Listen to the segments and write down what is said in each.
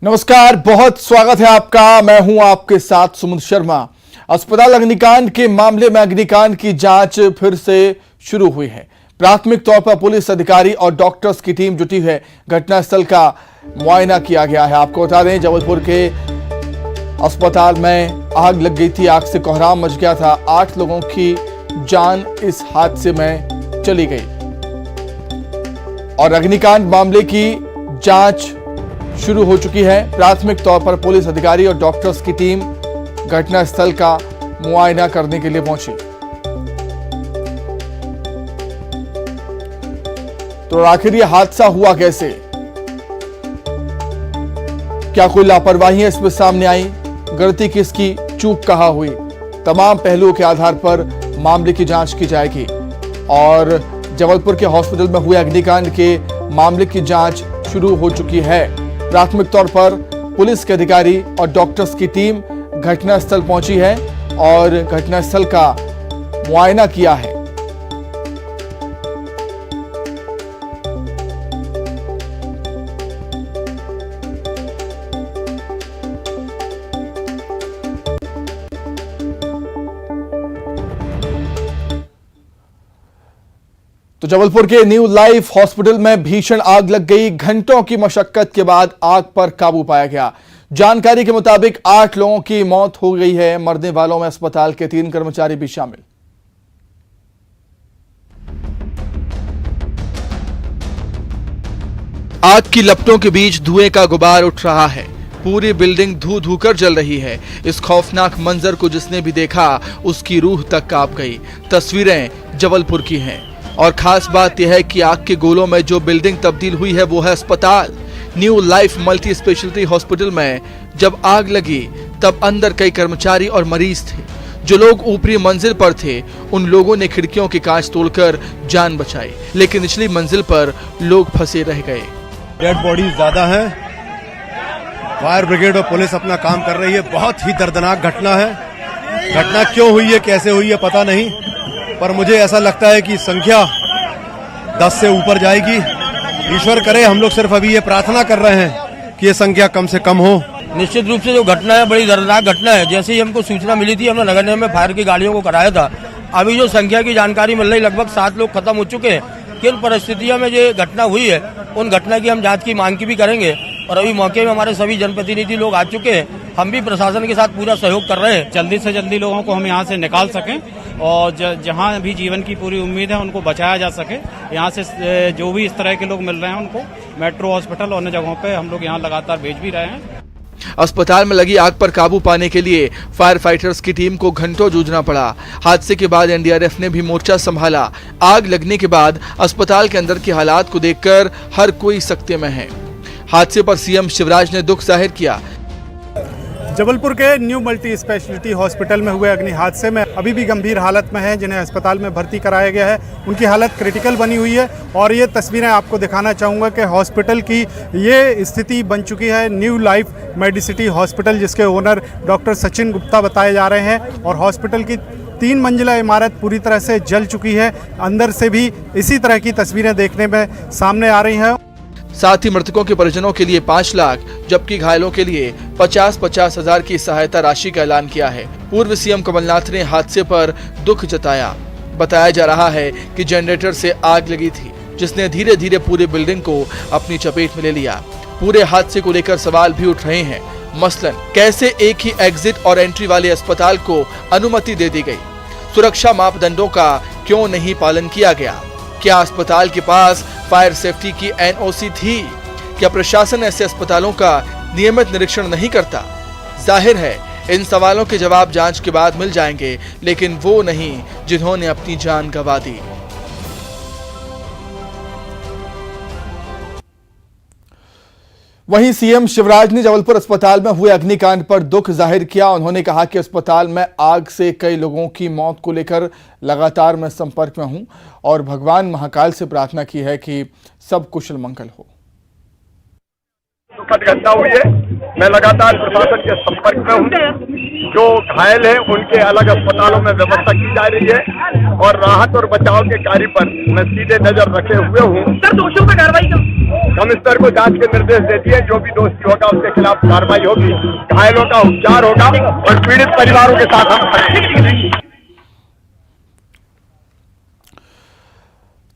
नमस्कार, बहुत स्वागत है आपका। मैं हूं आपके साथ सुमित शर्मा। अस्पताल अग्निकांड के मामले में अग्निकांड की जांच फिर से शुरू हुई है। प्राथमिक तौर पर पुलिस अधिकारी और डॉक्टर्स की टीम जुटी है। घटनास्थल का मुआयना किया गया है। आपको बता दें, जबलपुर के अस्पताल में आग लग गई थी। आग से कोहराम मच गया था। 8 लोगों की जान इस हादसे में चली गई और अग्निकांड मामले की जांच शुरू हो चुकी है। प्राथमिक तौर पर पुलिस अधिकारी और डॉक्टर्स की टीम घटनास्थल का मुआयना करने के लिए पहुंची। तो आखिर यह हादसा हुआ कैसे? क्या कोई लापरवाही है इसमें सामने आई? गलती किसकी, चूक कहां हुई? तमाम पहलुओं के आधार पर मामले की जांच की जाएगी और जबलपुर के हॉस्पिटल में हुए अग्निकांड के मामले की जांच शुरू हो चुकी है। प्राथमिक तौर पर पुलिस के अधिकारी और डॉक्टर्स की टीम घटनास्थल पहुंची है और घटनास्थल का मुआयना किया है। तो जबलपुर के न्यू लाइफ हॉस्पिटल में भीषण आग लग गई। घंटों की मशक्कत के बाद आग पर काबू पाया गया। जानकारी के मुताबिक 8 लोगों की मौत हो गई है। मरने वालों में अस्पताल के 3 कर्मचारी भी शामिल। आग की लपटों के बीच धुएं का गुबार उठ रहा है। पूरी बिल्डिंग धू धू कर जल रही है। इस खौफनाक मंजर को जिसने भी देखा उसकी रूह तक कांप गई। तस्वीरें जबलपुर की हैं और खास बात यह है कि आग के गोलों में जो बिल्डिंग तब्दील हुई है वो है अस्पताल। New life multi speciality hospital में जब आग लगी तब अंदर कई कर्मचारी और मरीज थे। जो लोग ऊपरी मंजिल पर थे उन लोगों ने खिड़कियों के कांच तोड़कर जान बचाई, लेकिन निचली मंजिल पर लोग फंसे रह गए। डेड बॉडी ज्यादा है। फायर ब्रिगेड और पुलिस अपना काम कर रही है। बहुत ही दर्दनाक घटना है। घटना क्यों हुई है, कैसे हुई है पता नहीं, पर मुझे ऐसा लगता है कि संख्या 10 से ऊपर जाएगी। ईश्वर करे, हम लोग सिर्फ अभी ये प्रार्थना कर रहे हैं कि ये संख्या कम से कम हो। निश्चित रूप से जो घटना है बड़ी दर्दनाक घटना है। जैसे ही हमको सूचना मिली थी हमने नगर निगम में फायर की गाड़ियों को कराया था। अभी जो संख्या की जानकारी मिल रही, लगभग 7 लोग खत्म हो चुके हैं। किन परिस्थितियों में ये घटना हुई है उन घटना की हम जांच की मांग की भी करेंगे और अभी मौके में हमारे सभी जनप्रतिनिधि लोग आ चुके हैं। हम भी प्रशासन के साथ पूरा सहयोग कर रहे हैं। जल्दी से जल्दी लोगों को हम यहाँ से निकाल सकें और जहाँ भी जीवन की पूरी उम्मीद है उनको बचाया जा सके। यहाँ से जो भी इस तरह के लोग मिल रहे हैं उनको मेट्रो हॉस्पिटल और अन्य जगहों पे हम लोग यहाँ लगातार भेज भी रहे हैं। अस्पताल में लगी आग पर काबू पाने के लिए फायर फाइटर्स की टीम को घंटों जूझना पड़ा। हादसे के बाद एनडीआरएफ ने भी मोर्चा संभाला। आग लगने के बाद अस्पताल के अंदर के हालात को देखकर हर कोई सकते में है। हादसे पर सीएम शिवराज ने दुख जाहिर किया। जबलपुर के न्यू मल्टी स्पेशलिटी हॉस्पिटल में हुए अग्नि हादसे में अभी भी गंभीर हालत में हैं, जिन्हें अस्पताल में भर्ती कराया गया है। उनकी हालत क्रिटिकल बनी हुई है और ये तस्वीरें आपको दिखाना चाहूँगा कि हॉस्पिटल की ये स्थिति बन चुकी है। न्यू लाइफ मेडिसिटी हॉस्पिटल, जिसके ओनर डॉक्टर सचिन गुप्ता बताए जा रहे हैं, और हॉस्पिटल की 3 मंजिला इमारत पूरी तरह से जल चुकी है। अंदर से भी इसी तरह की तस्वीरें देखने में सामने आ रही हैं। साथ ही मृतकों के परिजनों के लिए 5 लाख जबकि घायलों के लिए 50-50 हजार की सहायता राशि का ऐलान किया है। पूर्व सीएम कमलनाथ ने हादसे पर दुख जताया। बताया जा रहा है कि जनरेटर से आग लगी थी, जिसने धीरे धीरे पूरी बिल्डिंग को अपनी चपेट में ले लिया। पूरे हादसे को लेकर सवाल भी उठ रहे हैं। मसलन कैसे एक ही एग्जिट और एंट्री वाले अस्पताल को अनुमति दे दी गई? सुरक्षा मापदंडों का क्यों नहीं पालन किया गया? क्या अस्पताल के पास फायर सेफ्टी की एनओसी थी? क्या प्रशासन ऐसे अस्पतालों का नियमित निरीक्षण नहीं करता? जाहिर है इन सवालों के जवाब जांच के बाद मिल जाएंगे, लेकिन वो नहीं जिन्होंने अपनी जान गंवा दी। वहीं सीएम शिवराज ने जबलपुर अस्पताल में हुए अग्निकांड पर दुख जाहिर किया। उन्होंने कहा कि अस्पताल में आग से कई लोगों की मौत को लेकर लगातार मैं संपर्क में हूं और भगवान महाकाल से प्रार्थना की है कि सब कुशल मंगल हो। दुखद घटना हुई है। मैं लगातार प्रशासन के संपर्क में हूँ। जो घायल हैं उनके अलग अस्पतालों में व्यवस्था की जा रही है और राहत और बचाव के कार्य पर मैं सीधे नजर रखे हुए हूँ। सर दोषियों पर कार्रवाई कमिश्नर को जांच के निर्देश दे दिए, जो भी दोषी होगा उसके खिलाफ कार्रवाई होगी, घायलों का उपचार होगा और पीड़ित परिवारों के साथ हम खड़े हैं।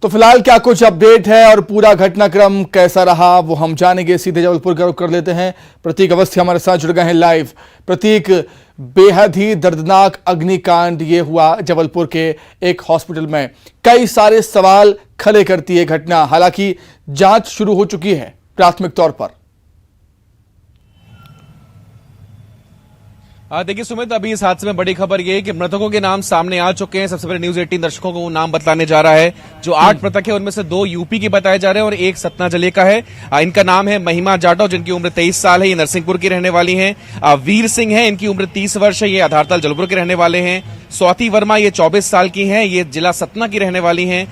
तो फिलहाल क्या कुछ अपडेट है और पूरा घटनाक्रम कैसा रहा वो हम जानेंगे। सीधे जबलपुर का रुख कर लेते हैं। प्रतीक अवस्थी हमारे साथ जुड़ गए हैं लाइव। प्रतीक, बेहद ही दर्दनाक अग्निकांड ये हुआ जबलपुर के एक हॉस्पिटल में। कई सारे सवाल खड़े करती है घटना, हालांकि जांच शुरू हो चुकी है प्राथमिक तौर पर। देखिए सुमित, अभी इस हादसे में बड़ी खबर यह है कि मृतकों के नाम सामने आ चुके हैं। सबसे पहले न्यूज 18 दर्शकों को नाम बतलाने जा रहा है। जो 8 मृतक है उनमें से 2 यूपी के बताए जा रहे हैं और 1 सतना जिले का है। इनका नाम है महिमा जाटव, जिनकी उम्र 23 साल है, ये नरसिंहपुर की रहने वाली हैं। वीर सिंह है, इनकी उम्र 30 वर्ष है, ये आधारताल जबलपुर के रहने वाले हैं। स्वाति वर्मा ये 24 साल की हैं, ये जिला सतना की रहने वाली हैं।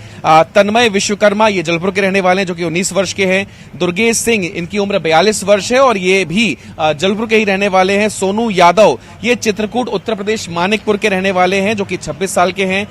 तन्मय विश्वकर्मा ये जबलपुर के रहने वाले हैं, जो कि 19 वर्ष के हैं। दुर्गेश सिंह, इनकी उम्र 42 वर्ष है और ये भी जबलपुर के ही रहने वाले हैं। सोनू यादव ये चित्रकूट उत्तर प्रदेश मानिकपुर के रहने वाले हैं, जो कि 26 साल के हैं।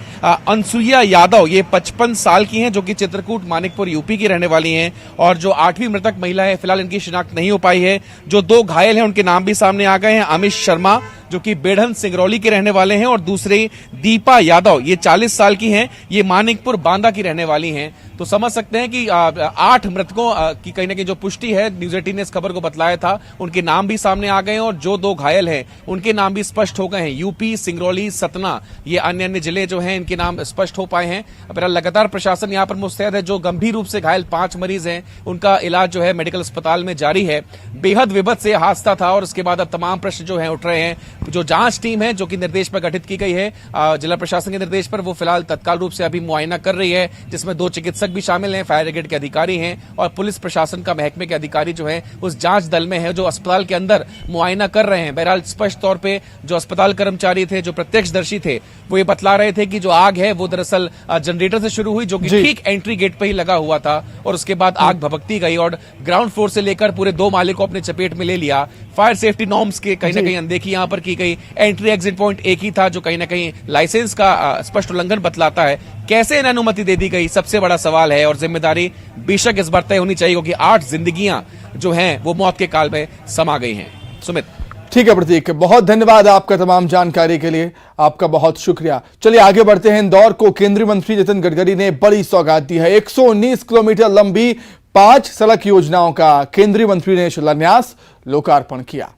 अनसुईया यादव ये 55 साल की हैं, जो कि चित्रकूट मानिकपुर यूपी की रहने वाली हैं। और जो 8वीं मृतक महिला है, फिलहाल इनकी शिनाख्त नहीं हो पाई है। जो 2 घायल हैं उनके नाम भी सामने आ गए हैं। अमित शर्मा जो कि बेढ़न सिंगरौली के रहने वाले हैं और दूसरे दीपा यादव ये 40 साल की हैं, ये मानिकपुर बांदा की रहने वाली हैं। तो समझ सकते हैं कि 8 मृतकों की कहीं ना कहीं जो पुष्टि है, न्यूज 18 ने इस खबर को बतलाया था, उनके नाम भी सामने आ गए हैं और जो 2 घायल हैं उनके नाम भी स्पष्ट हो गए हैं। यूपी, सिंगरौली, सतना, ये अन्य अन्य जिले जो हैं इनके नाम स्पष्ट हो पाए हैं। अब लगातार प्रशासन यहां पर मुस्तैद है। जो गंभीर रूप से घायल 5 मरीज हैं उनका इलाज जो है मेडिकल अस्पताल में जारी है। बेहद विभत्स से हादसा था और उसके बाद अब तमाम प्रश्न जो है उठ रहे हैं। जो जांच टीम है, जो कि निर्देश पर गठित की गई है जिला प्रशासन के निर्देश पर, वो फिलहाल तत्काल रूप से अभी मुआयना कर रही है, जिसमें 2 चिकित्सक भी शामिल हैं, फायर ब्रिगेड के अधिकारी हैं और पुलिस प्रशासन का महकमे के अधिकारी जो है उस जांच दल में है, जो अस्पताल के अंदर मुआयना कर रहे हैं। बहरहाल स्पष्ट तौर पे जो अस्पताल कर्मचारी थे, जो प्रत्यक्षदर्शी थे, वो ये बतला रहे थे कि जो आग है वो दरअसल जनरेटर से शुरू हुई, जो कि ठीक एंट्री गेट पे ही लगा हुआ था और उसके बाद आग भभकती गई और ग्राउंड फ्लोर से लेकर पूरे 2 माले को अपने चपेट में ले लिया। फायर सेफ्टी नॉर्म्स के कहीं ना कहीं अनदेखी यहां पर की गई। एंट्री एग्जिट पॉइंट एक ही था, जो कहीं ना कहीं लाइसेंस का स्पष्ट उल्लंघन बतलाता है। कैसे इन अनुमति दे दी गई, सबसे बड़ा सवाल है और जिम्मेदारी बेशक इस बार तय होनी चाहिए, क्योंकि 8 जिंदगियां जो हैं वो मौत के काल में समा गई हैं। सुमित, ठीक है प्रतीक, बहुत धन्यवाद आपका तमाम जानकारी के लिए, आपका बहुत शुक्रिया। चलिए आगे बढ़ते हैं। इंदौर को केंद्रीय मंत्री नितिन गडकरी ने बड़ी सौगात दी है। 119 किलोमीटर लंबी 5 सड़क योजनाओं का केंद्रीय मंत्री ने शिलान्यास, लोकार्पण किया।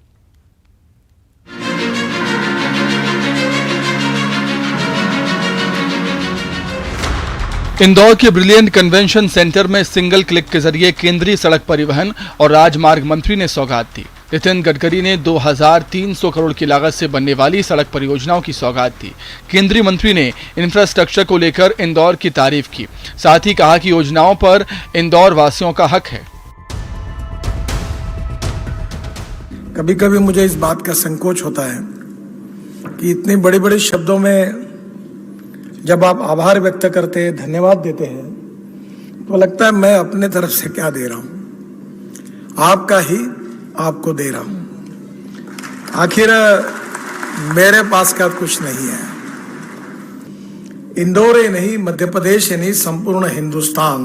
इंदौर के ब्रिलियंट कन्वेंशन सेंटर में सिंगल क्लिक के जरिए केंद्रीय सड़क परिवहन और राजमार्ग मंत्री ने सौगात दी। नितिन गडकरी ने 2300 करोड़ की लागत से बनने वाली सड़क परियोजनाओं की सौगात दी। केंद्रीय मंत्री ने इंफ्रास्ट्रक्चर को लेकर इंदौर की तारीफ की, साथ ही कहा कि योजनाओं पर इंदौर वासियों का हक है। कभी कभी मुझे इस बात का संकोच होता है कि इतने बड़े बड़े शब्दों में जब आप आभार व्यक्त करते हैं, धन्यवाद देते हैं, तो लगता है मैं अपने तरफ से क्या दे रहा हूं, आपका ही आपको दे रहा हूं। आखिर मेरे पास का कुछ नहीं है। इंदौर ही नहीं, मध्य प्रदेश ही नहीं, संपूर्ण हिंदुस्तान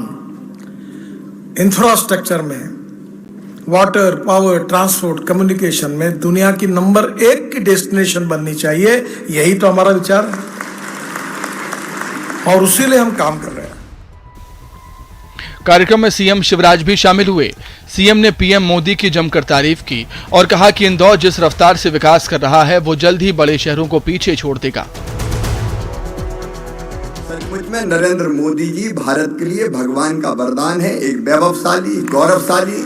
इंफ्रास्ट्रक्चर में, वाटर, पावर, ट्रांसपोर्ट, कम्युनिकेशन में दुनिया की नंबर 1 की डेस्टिनेशन बननी चाहिए। यही तो हमारा विचार है और उसी लिए हम काम कर रहे हैं। कार्यक्रम में सीएम शिवराज भी शामिल हुए। सीएम ने पीएम मोदी की जमकर तारीफ की और कहा कि इंदौर जिस रफ्तार से विकास कर रहा है वो जल्द ही बड़े शहरों को पीछे छोड़ देगा। सचमुच में नरेंद्र मोदी जी भारत के लिए भगवान का वरदान है। एक वैभवशाली, गौरवशाली,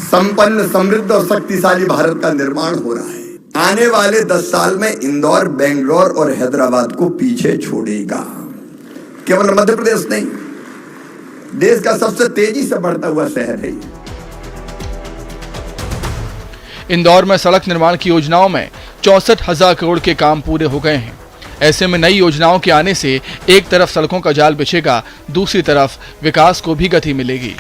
संपन्न, समृद्ध और शक्तिशाली भारत का निर्माण हो रहा है। आने वाले 10 साल में इंदौर, बेंगलोर और हैदराबाद को पीछे छोड़ेगा। केवल मध्य प्रदेश नहीं, देश का सबसे तेजी से बढ़ता हुआ शहर है। इंदौर में सड़क निर्माण की योजनाओं में 64,000 करोड़ के काम पूरे हो गए हैं। ऐसे में नई योजनाओं के आने से एक तरफ सड़कों का जाल बिछेगा, दूसरी तरफ विकास को भी गति मिलेगी।